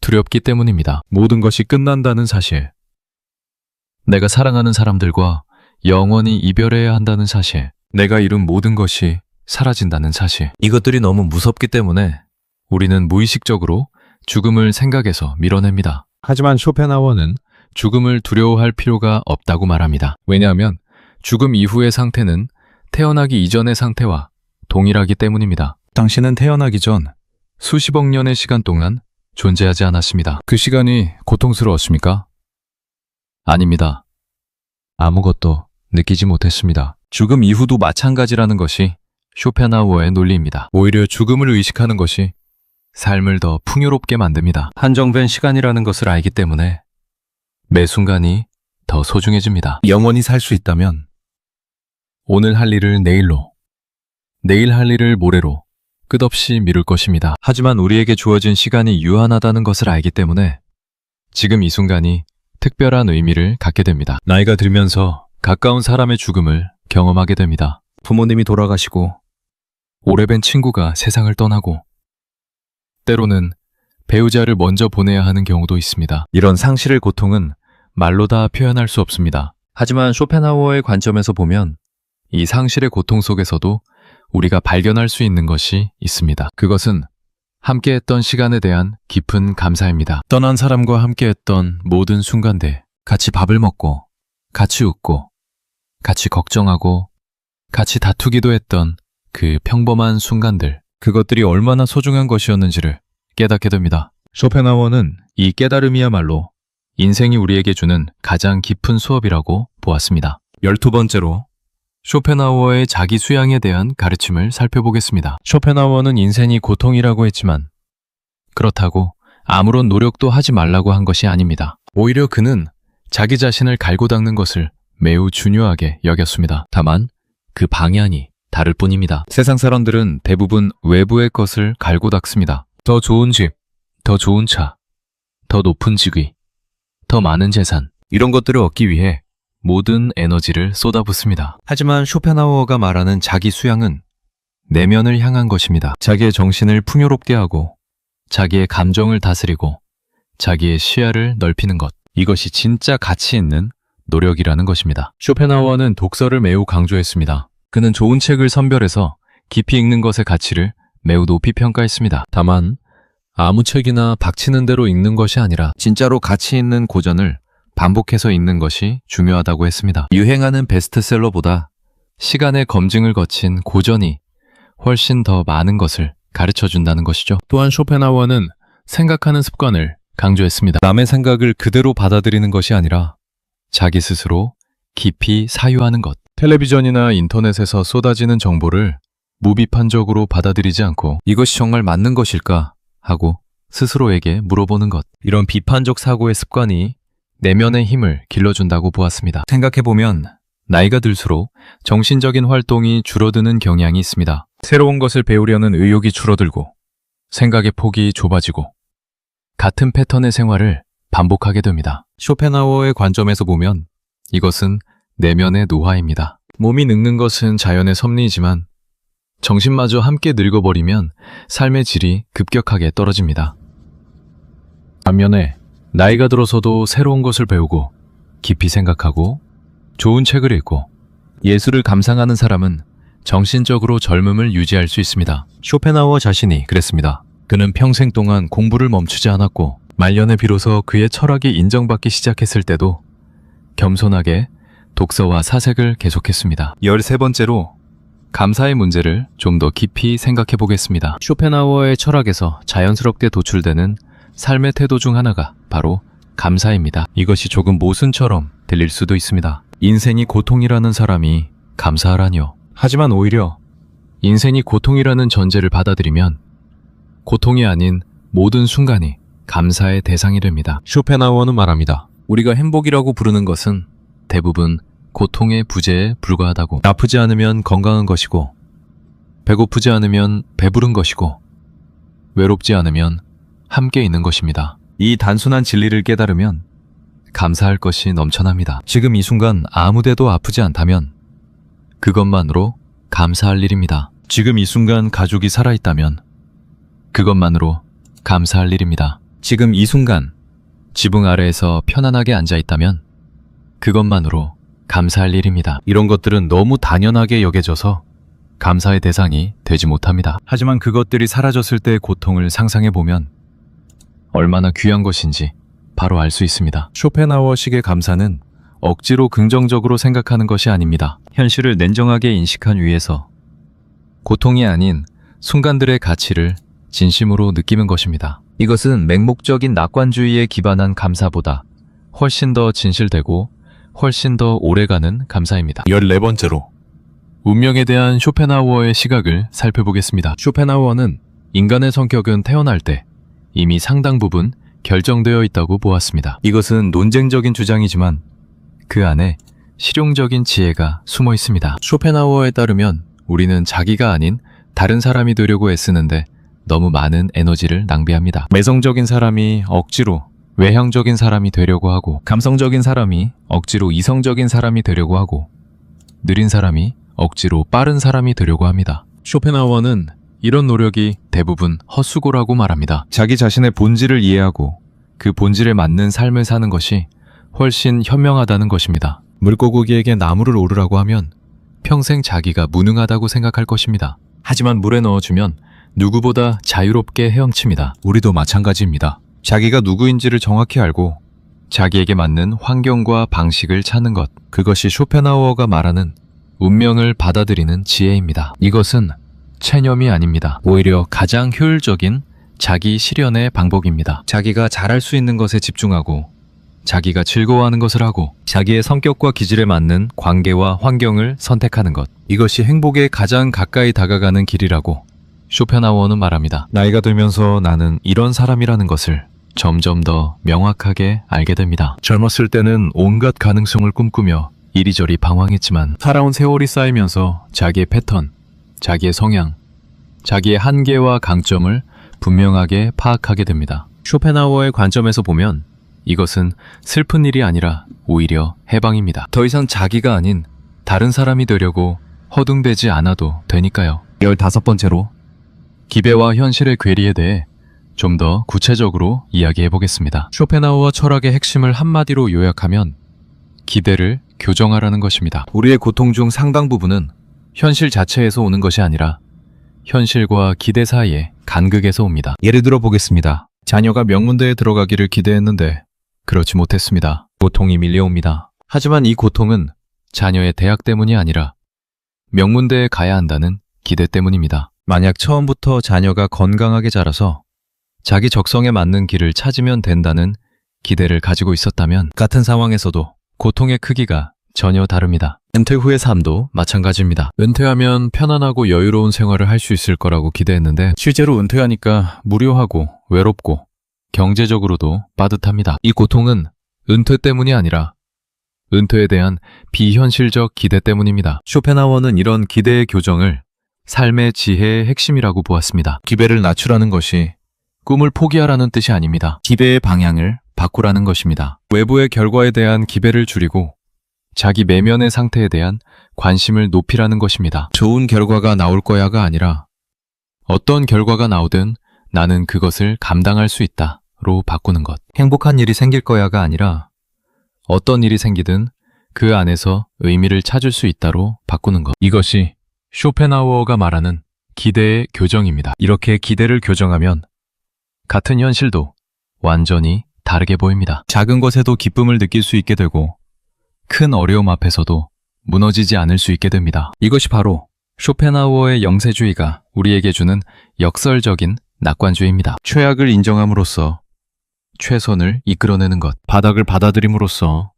두렵기 때문입니다. 모든 것이 끝난다는 사실, 내가 사랑하는 사람들과 영원히 이별해야 한다는 사실, 내가 이룬 모든 것이 사라진다는 사실, 이것들이 너무 무섭기 때문에 우리는 무의식적으로 죽음을 생각해서 밀어냅니다. 하지만 쇼펜하우어는 죽음을 두려워할 필요가 없다고 말합니다. 왜냐하면 죽음 이후의 상태는 태어나기 이전의 상태와 동일하기 때문입니다. 당신은 태어나기 전 수십억 년의 시간 동안 존재하지 않았습니다. 그 시간이 고통스러웠습니까? 아닙니다. 아무것도 느끼지 못했습니다. 죽음 이후도 마찬가지라는 것이 쇼펜하우어의 논리입니다. 오히려 죽음을 의식하는 것이 삶을 더 풍요롭게 만듭니다. 한정된 시간이라는 것을 알기 때문에 매 순간이 더 소중해집니다. 영원히 살 수 있다면 오늘 할 일을 내일로, 내일 할 일을 모레로 끝없이 미룰 것입니다. 하지만 우리에게 주어진 시간이 유한하다는 것을 알기 때문에 지금 이 순간이 특별한 의미를 갖게 됩니다. 나이가 들면서 가까운 사람의 죽음을 경험하게 됩니다. 부모님이 돌아가시고 오래된 친구가 세상을 떠나고 때로는 배우자를 먼저 보내야 하는 경우도 있습니다. 이런 상실의 고통은 말로 다 표현할 수 없습니다. 하지만 쇼펜하우어의 관점에서 보면 이 상실의 고통 속에서도 우리가 발견할 수 있는 것이 있습니다. 그것은 함께했던 시간에 대한 깊은 감사입니다. 떠난 사람과 함께했던 모든 순간들, 같이 밥을 먹고, 같이 웃고, 같이 걱정하고, 같이 다투기도 했던 그 평범한 순간들, 그것들이 얼마나 소중한 것이었는지를 깨닫게 됩니다. 쇼펜하우어는 이 깨달음이야말로 인생이 우리에게 주는 가장 깊은 수업이라고 보았습니다. 12번째로 쇼펜하우어의 자기 수양에 대한 가르침을 살펴보겠습니다. 쇼펜하우어는 인생이 고통이라고 했지만 그렇다고 아무런 노력도 하지 말라고 한 것이 아닙니다. 오히려 그는 자기 자신을 갈고 닦는 것을 매우 중요하게 여겼습니다. 다만 그 방향이 다를 뿐입니다. 세상 사람들은 대부분 외부의 것을 갈고 닦습니다. 더 좋은 집, 더 좋은 차, 더 높은 직위, 더 많은 재산, 이런 것들을 얻기 위해 모든 에너지를 쏟아붓습니다. 하지만 쇼펜하우어가 말하는 자기 수양은 내면을 향한 것입니다. 자기의 정신을 풍요롭게 하고 자기의 감정을 다스리고 자기의 시야를 넓히는 것, 이것이 진짜 가치 있는 노력이라는 것입니다. 쇼펜하우어는 독서를 매우 강조했습니다. 그는 좋은 책을 선별해서 깊이 읽는 것의 가치를 매우 높이 평가했습니다. 다만 아무 책이나 박치는 대로 읽는 것이 아니라 진짜로 가치 있는 고전을 반복해서 읽는 것이 중요하다고 했습니다. 유행하는 베스트셀러보다 시간의 검증을 거친 고전이 훨씬 더 많은 것을 가르쳐준다는 것이죠. 또한 쇼펜하우어는 생각하는 습관을 강조했습니다. 남의 생각을 그대로 받아들이는 것이 아니라 자기 스스로 깊이 사유하는 것. 텔레비전이나 인터넷에서 쏟아지는 정보를 무비판적으로 받아들이지 않고 이것이 정말 맞는 것일까 하고 스스로에게 물어보는 것. 이런 비판적 사고의 습관이 내면의 힘을 길러준다고 보았습니다. 생각해보면 나이가 들수록 정신적인 활동이 줄어드는 경향이 있습니다. 새로운 것을 배우려는 의욕이 줄어들고 생각의 폭이 좁아지고 같은 패턴의 생활을 반복하게 됩니다. 쇼펜하우어의 관점에서 보면 이것은 내면의 노화입니다. 몸이 늙는 것은 자연의 섭리이지만 정신마저 함께 늙어버리면 삶의 질이 급격하게 떨어집니다. 반면에 나이가 들어서도 새로운 것을 배우고 깊이 생각하고 좋은 책을 읽고 예술을 감상하는 사람은 정신적으로 젊음을 유지할 수 있습니다. 쇼펜하우어 자신이 그랬습니다. 그는 평생 동안 공부를 멈추지 않았고 말년에 비로소 그의 철학이 인정받기 시작했을 때도 겸손하게 독서와 사색을 계속했습니다. 13번째로 감사의 문제를 좀 더 깊이 생각해 보겠습니다. 쇼펜하우어의 철학에서 자연스럽게 도출되는 삶의 태도 중 하나가 바로 감사입니다. 이것이 조금 모순처럼 들릴 수도 있습니다. 인생이 고통이라는 사람이 감사하라니요. 하지만 오히려 인생이 고통이라는 전제를 받아들이면 고통이 아닌 모든 순간이 감사의 대상이 됩니다. 쇼펜하우어는 말합니다. 우리가 행복이라고 부르는 것은 대부분 고통의 부재에 불과하다고. 아프지 않으면 건강한 것이고 배고프지 않으면 배부른 것이고 외롭지 않으면 함께 있는 것입니다. 이 단순한 진리를 깨달으면 감사할 것이 넘쳐납니다. 지금 이 순간 아무데도 아프지 않다면 그것만으로 감사할 일입니다. 지금 이 순간 가족이 살아있다면 그것만으로 감사할 일입니다. 지금 이 순간 지붕 아래에서 편안하게 앉아있다면 그것만으로 감사할 일입니다. 이런 것들은 너무 당연하게 여겨져서 감사의 대상이 되지 못합니다. 하지만 그것들이 사라졌을 때의 고통을 상상해보면 얼마나 귀한 것인지 바로 알 수 있습니다. 쇼펜하우어식의 감사는 억지로 긍정적으로 생각하는 것이 아닙니다. 현실을 냉정하게 인식한 위에서 고통이 아닌 순간들의 가치를 진심으로 느끼는 것입니다. 이것은 맹목적인 낙관주의에 기반한 감사보다 훨씬 더 진실되고 훨씬 더 오래가는 감사입니다. 14번째로 운명에 대한 쇼펜하우어의 시각을 살펴보겠습니다. 쇼펜하우어는 인간의 성격은 태어날 때 이미 상당 부분 결정되어 있다고 보았습니다. 이것은 논쟁적인 주장이지만 그 안에 실용적인 지혜가 숨어 있습니다. 쇼펜하우어에 따르면 우리는 자기가 아닌 다른 사람이 되려고 애쓰는데 너무 많은 에너지를 낭비합니다. 매성적인 사람이 억지로 외향적인 사람이 되려고 하고 감성적인 사람이 억지로 이성적인 사람이 되려고 하고 느린 사람이 억지로 빠른 사람이 되려고 합니다. 쇼펜하우어는 이런 노력이 대부분 헛수고라고 말합니다. 자기 자신의 본질을 이해하고 그 본질에 맞는 삶을 사는 것이 훨씬 현명하다는 것입니다. 물고기에게 나무를 오르라고 하면 평생 자기가 무능하다고 생각할 것입니다. 하지만 물에 넣어주면 누구보다 자유롭게 헤엄칩니다. 우리도 마찬가지입니다. 자기가 누구인지를 정확히 알고 자기에게 맞는 환경과 방식을 찾는 것, 그것이 쇼펜하우어가 말하는 운명을 받아들이는 지혜입니다. 이것은 체념이 아닙니다. 오히려 가장 효율적인 자기 실현의 방법입니다. 자기가 잘할 수 있는 것에 집중하고 자기가 즐거워하는 것을 하고 자기의 성격과 기질에 맞는 관계와 환경을 선택하는 것, 이것이 행복에 가장 가까이 다가가는 길이라고 쇼펜하우어는 말합니다. 나이가 들면서 나는 이런 사람이라는 것을 점점 더 명확하게 알게 됩니다. 젊었을 때는 온갖 가능성을 꿈꾸며 이리저리 방황했지만 살아온 세월이 쌓이면서 자기의 패턴, 자기의 성향, 자기의 한계와 강점을 분명하게 파악하게 됩니다. 쇼펜하우어의 관점에서 보면 이것은 슬픈 일이 아니라 오히려 해방입니다. 더 이상 자기가 아닌 다른 사람이 되려고 허둥대지 않아도 되니까요. 15번째로 기대와 현실의 괴리에 대해 좀 더 구체적으로 이야기해 보겠습니다. 쇼펜하우어 철학의 핵심을 한마디로 요약하면 기대를 교정하라는 것입니다. 우리의 고통 중 상당 부분은 현실 자체에서 오는 것이 아니라 현실과 기대 사이의 간극에서 옵니다. 예를 들어 보겠습니다. 자녀가 명문대에 들어가기를 기대했는데 그렇지 못했습니다. 고통이 밀려옵니다. 하지만 이 고통은 자녀의 대학 때문이 아니라 명문대에 가야 한다는 기대 때문입니다. 만약 처음부터 자녀가 건강하게 자라서 자기 적성에 맞는 길을 찾으면 된다는 기대를 가지고 있었다면 같은 상황에서도 고통의 크기가 전혀 다릅니다. 은퇴 후의 삶도 마찬가지입니다. 은퇴하면 편안하고 여유로운 생활을 할 수 있을 거라고 기대했는데 실제로 은퇴하니까 무료하고 외롭고 경제적으로도 빠듯합니다. 이 고통은 은퇴 때문이 아니라 은퇴에 대한 비현실적 기대 때문입니다. 쇼펜하우어는 이런 기대의 교정을 삶의 지혜의 핵심이라고 보았습니다. 기대를 낮추라는 것이 꿈을 포기하라는 뜻이 아닙니다. 기대의 방향을 바꾸라는 것입니다. 외부의 결과에 대한 기대를 줄이고 자기 내면의 상태에 대한 관심을 높이라는 것입니다. 좋은 결과가 나올 거야가 아니라 어떤 결과가 나오든 나는 그것을 감당할 수 있다로 바꾸는 것. 행복한 일이 생길 거야가 아니라 어떤 일이 생기든 그 안에서 의미를 찾을 수 있다로 바꾸는 것. 이것이 쇼펜하우어가 말하는 기대의 교정입니다. 이렇게 기대를 교정하면 같은 현실도 완전히 다르게 보입니다. 작은 것에도 기쁨을 느낄 수 있게 되고 큰 어려움 앞에서도 무너지지 않을 수 있게 됩니다. 이것이 바로 쇼펜하우어의 영세주의가 우리에게 주는 역설적인 낙관주의입니다. 최악을 인정함으로써 최선을 이끌어내는 것, 바닥을 받아들임으로써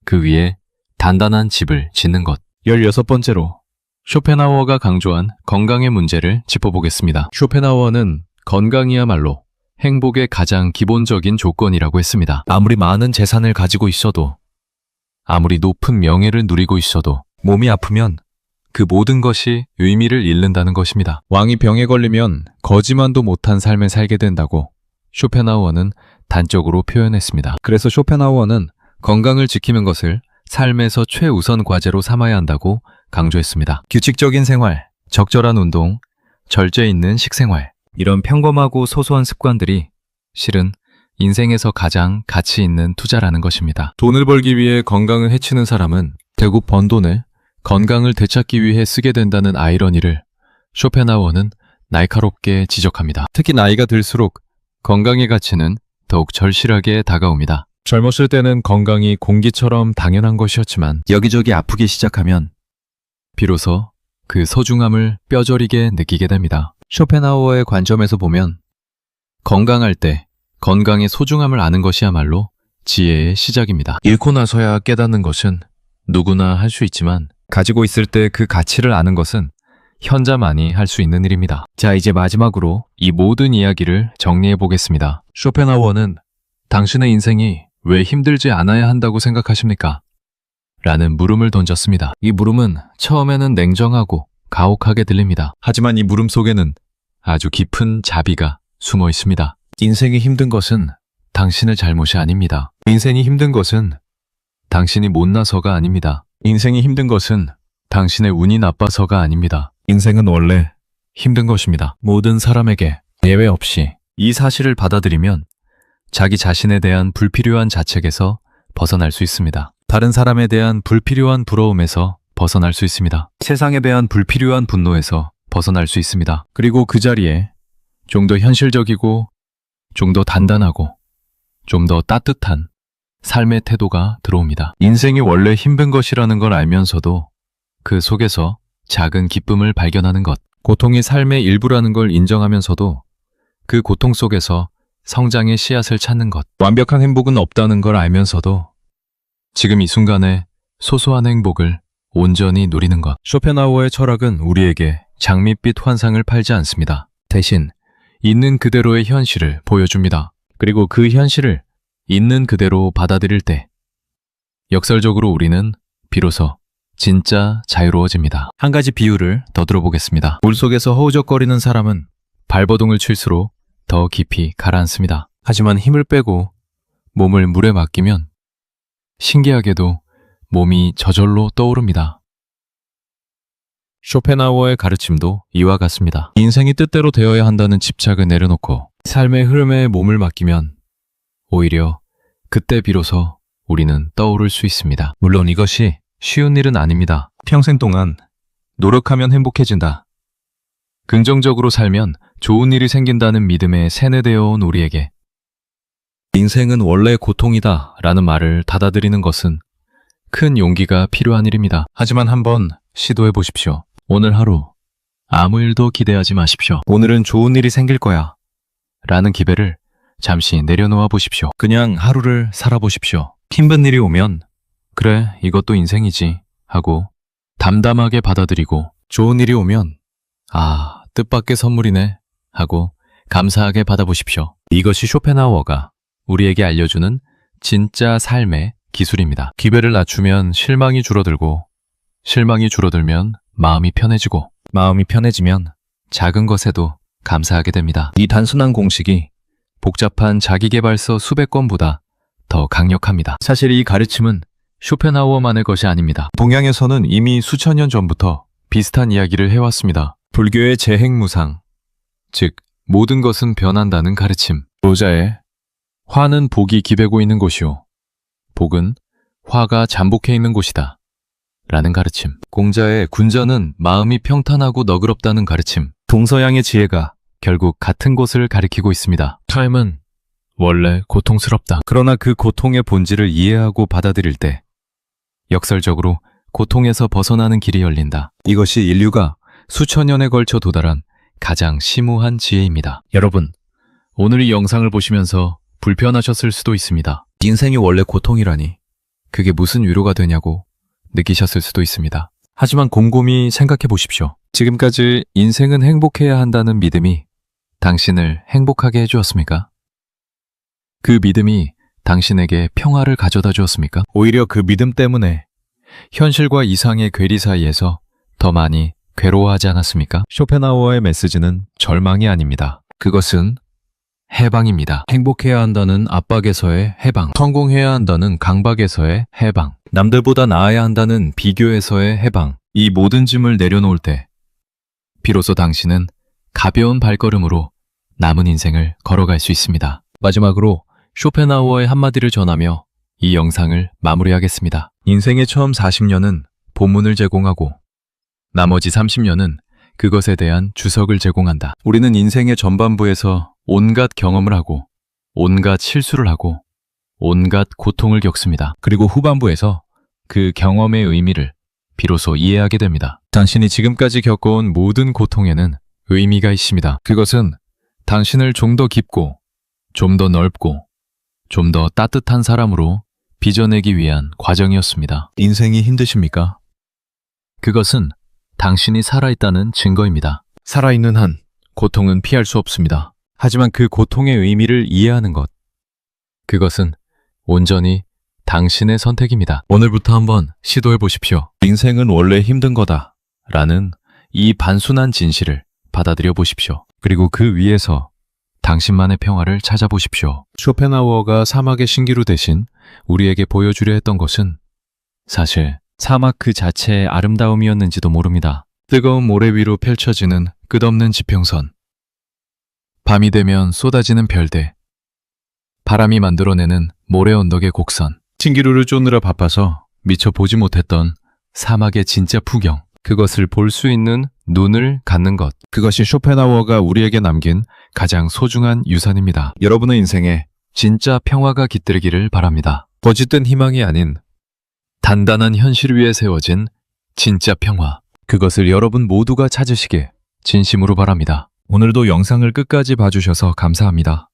그 위에 단단한 집을 짓는 것. 16번째로 쇼펜하우어가 강조한 건강의 문제를 짚어보겠습니다. 쇼펜하우어는 건강이야말로 행복의 가장 기본적인 조건이라고 했습니다. 아무리 많은 재산을 가지고 있어도 아무리 높은 명예를 누리고 있어도 몸이 아프면 그 모든 것이 의미를 잃는다는 것입니다. 왕이 병에 걸리면 거지만도 못한 삶을 살게 된다고 쇼펜하우어는 단적으로 표현했습니다. 그래서 쇼펜하우어는 건강을 지키는 것을 삶에서 최우선 과제로 삼아야 한다고 강조했습니다. 규칙적인 생활, 적절한 운동, 절제 있는 식생활, 이런 평범하고 소소한 습관들이 실은 인생에서 가장 가치 있는 투자라는 것입니다. 돈을 벌기 위해 건강을 해치는 사람은 결국 번 돈을 건강을 되찾기 위해 쓰게 된다는 아이러니를 쇼펜하우어는 날카롭게 지적합니다. 특히 나이가 들수록 건강의 가치는 더욱 절실하게 다가옵니다. 젊었을 때는 건강이 공기처럼 당연한 것이었지만 여기저기 아프기 시작하면 비로소 그 소중함을 뼈저리게 느끼게 됩니다. 쇼펜하우어의 관점에서 보면 건강할 때 건강의 소중함을 아는 것이야말로 지혜의 시작입니다. 잃고 나서야 깨닫는 것은 누구나 할 수 있지만 가지고 있을 때 그 가치를 아는 것은 현자만이 할 수 있는 일입니다. 자, 이제 마지막으로 이 모든 이야기를 정리해 보겠습니다. 쇼펜하우어는 당신의 인생이 왜 힘들지 않아야 한다고 생각하십니까? 라는 물음을 던졌습니다. 이 물음은 처음에는 냉정하고 가혹하게 들립니다. 하지만 이 물음 속에는 아주 깊은 자비가 숨어 있습니다. 인생이 힘든 것은 당신의 잘못이 아닙니다. 인생이 힘든 것은 당신이 못나서가 아닙니다. 인생이 힘든 것은 당신의 운이 나빠서가 아닙니다. 인생은 원래 힘든 것입니다. 모든 사람에게 예외 없이 이 사실을 받아들이면 자기 자신에 대한 불필요한 자책에서 벗어날 수 있습니다. 다른 사람에 대한 불필요한 부러움에서 벗어날 수 있습니다. 세상에 대한 불필요한 분노에서 벗어날 수 있습니다. 그리고 그 자리에 좀 더 현실적이고 좀 더 단단하고 좀 더 따뜻한 삶의 태도가 들어옵니다. 인생이 원래 힘든 것이라는 걸 알면서도 그 속에서 작은 기쁨을 발견하는 것, 고통이 삶의 일부라는 걸 인정하면서도 그 고통 속에서 성장의 씨앗을 찾는 것, 완벽한 행복은 없다는 걸 알면서도 지금 이 순간에 소소한 행복을 온전히 누리는 것. 쇼펜하우어의 철학은 우리에게 장밋빛 환상을 팔지 않습니다. 대신 있는 그대로의 현실을 보여줍니다. 그리고 그 현실을 있는 그대로 받아들일 때 역설적으로 우리는 비로소 진짜 자유로워집니다. 한 가지 비유를 더 들어보겠습니다. 물속에서 허우적거리는 사람은 발버둥을 칠수록 더 깊이 가라앉습니다. 하지만 힘을 빼고 몸을 물에 맡기면 신기하게도 몸이 저절로 떠오릅니다. 쇼펜하우어의 가르침도 이와 같습니다. 인생이 뜻대로 되어야 한다는 집착을 내려놓고 삶의 흐름에 몸을 맡기면 오히려 그때 비로소 우리는 떠오를 수 있습니다. 물론 이것이 쉬운 일은 아닙니다. 평생 동안 노력하면 행복해진다. 긍정적으로 살면 좋은 일이 생긴다는 믿음에 세뇌되어 온 우리에게 인생은 원래 고통이다 라는 말을 받아들이는 것은 큰 용기가 필요한 일입니다. 하지만 한번 시도해 보십시오. 오늘 하루 아무 일도 기대하지 마십시오. 오늘은 좋은 일이 생길 거야 라는 기대를 잠시 내려놓아 보십시오. 그냥 하루를 살아보십시오. 힘든 일이 오면 그래, 이것도 인생이지 하고 담담하게 받아들이고 좋은 일이 오면 아, 뜻밖의 선물이네 하고 감사하게 받아보십시오. 이것이 쇼펜하우어가 우리에게 알려주는 진짜 삶의 기술입니다. 기배를 낮추면 실망이 줄어들고 실망이 줄어들면 마음이 편해지고 마음이 편해지면 작은 것에도 감사하게 됩니다. 이 단순한 공식이 복잡한 자기계발서 수백 권보다 더 강력합니다. 사실 이 가르침은 쇼펜하우어만의 것이 아닙니다. 동양에서는 이미 수천 년 전부터 비슷한 이야기를 해왔습니다. 불교의 재행무상, 즉 모든 것은 변한다는 가르침. 로자의 화는 복이 기배고 있는 곳이요 복은 화가 잠복해 있는 곳이다 라는 가르침. 공자의 군자는 마음이 평탄하고 너그럽다는 가르침. 동서양의 지혜가 결국 같은 것을 가리키고 있습니다. 삶은 원래 고통스럽다. 그러나 그 고통의 본질을 이해하고 받아들일 때 역설적으로 고통에서 벗어나는 길이 열린다. 이것이 인류가 수천 년에 걸쳐 도달한 가장 심오한 지혜입니다. 여러분, 오늘 이 영상을 보시면서 불편하셨을 수도 있습니다. 인생이 원래 고통이라니 그게 무슨 위로가 되냐고 느끼셨을 수도 있습니다. 하지만 곰곰이 생각해 보십시오. 지금까지 인생은 행복해야 한다는 믿음이 당신을 행복하게 해주었습니까? 그 믿음이 당신에게 평화를 가져다 주었습니까? 오히려 그 믿음 때문에 현실과 이상의 괴리 사이에서 더 많이 괴로워하지 않았습니까? 쇼펜하우어의 메시지는 절망이 아닙니다. 그것은 해방입니다. 행복해야 한다는 압박에서의 해방, 성공해야 한다는 강박에서의 해방, 남들보다 나아야 한다는 비교에서의 해방. 이 모든 짐을 내려놓을 때 비로소 당신은 가벼운 발걸음으로 남은 인생을 걸어갈 수 있습니다. 마지막으로 쇼펜하우어의 한마디를 전하며 이 영상을 마무리하겠습니다. 인생의 처음 40년은 본문을 제공하고 나머지 30년은 그것에 대한 주석을 제공한다. 우리는 인생의 전반부에서 온갖 경험을 하고 온갖 실수를 하고 온갖 고통을 겪습니다. 그리고 후반부에서 그 경험의 의미를 비로소 이해하게 됩니다. 당신이 지금까지 겪어온 모든 고통에는 의미가 있습니다. 그것은 당신을 좀 더 깊고 좀 더 넓고 좀 더 따뜻한 사람으로 빚어내기 위한 과정이었습니다. 인생이 힘드십니까? 그것은 당신이 살아있다는 증거입니다. 살아있는 한 고통은 피할 수 없습니다. 하지만 그 고통의 의미를 이해하는 것, 그것은 온전히 당신의 선택입니다. 오늘부터 한번 시도해 보십시오. 인생은 원래 힘든 거다 라는 이 단순한 진실을 받아들여 보십시오. 그리고 그 위에서 당신만의 평화를 찾아보십시오. 쇼펜하우어가 사막의 신기루 대신 우리에게 보여주려 했던 것은 사실 사막 그 자체의 아름다움이었는지도 모릅니다. 뜨거운 모래 위로 펼쳐지는 끝없는 지평선. 밤이 되면 쏟아지는 별대. 바람이 만들어내는 모래 언덕의 곡선. 신기루를 쫓느라 바빠서 미처 보지 못했던 사막의 진짜 풍경. 그것을 볼 수 있는 눈을 갖는 것. 그것이 쇼펜하우어가 우리에게 남긴 가장 소중한 유산입니다. 여러분의 인생에 진짜 평화가 깃들기를 바랍니다. 거짓된 희망이 아닌 단단한 현실 위에 세워진 진짜 평화. 그것을 여러분 모두가 찾으시길 진심으로 바랍니다. 오늘도 영상을 끝까지 봐주셔서 감사합니다.